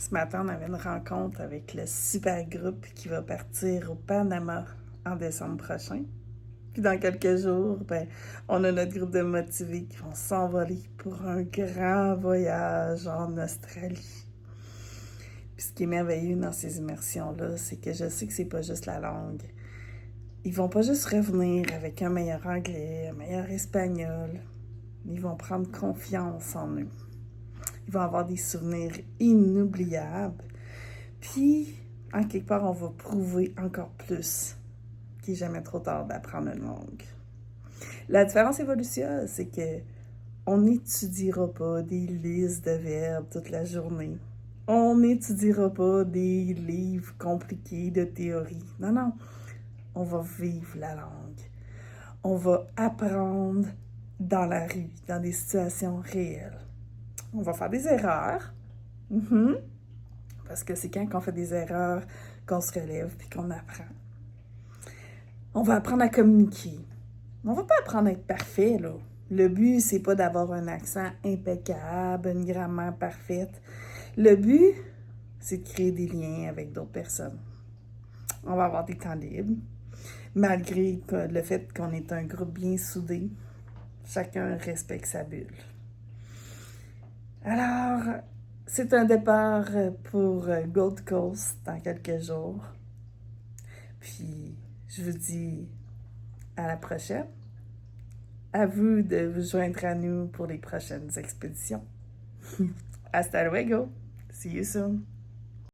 Ce matin, on avait une rencontre avec le super groupe qui va partir au Panama en décembre prochain. Puis dans quelques jours, on a notre groupe de motivés qui vont s'envoler pour un grand voyage en Australie. Puis ce qui est merveilleux dans ces immersions-là, c'est que je sais que c'est pas juste la langue. Ils vont pas juste revenir avec un meilleur anglais, un meilleur espagnol. Ils vont prendre confiance en eux. Ils vont avoir des souvenirs inoubliables. Puis, en quelque part, on va prouver encore plus qu'il n'est jamais trop tard d'apprendre une langue. La différence évolutionnelle, c'est que on n'étudiera pas des listes de verbes toute la journée. On n'étudiera pas des livres compliqués de théorie. Non, non. On va vivre la langue. On va apprendre dans la rue, dans des situations réelles. On va faire des erreurs. Parce que c'est quand on fait des erreurs qu'on se relève puis qu'on apprend. On va apprendre à communiquer. On va pas apprendre à être parfait, là. Le but, c'est pas d'avoir un accent impeccable, une grammaire parfaite. Le but, c'est de créer des liens avec d'autres personnes. On va avoir des temps libres, malgré le fait qu'on est un groupe bien soudé. Chacun respecte sa bulle. Alors, c'est un départ pour Gold Coast dans quelques jours. Puis, je vous dis à la prochaine. À vous de vous joindre à nous pour les prochaines expéditions. Hasta luego. See you soon.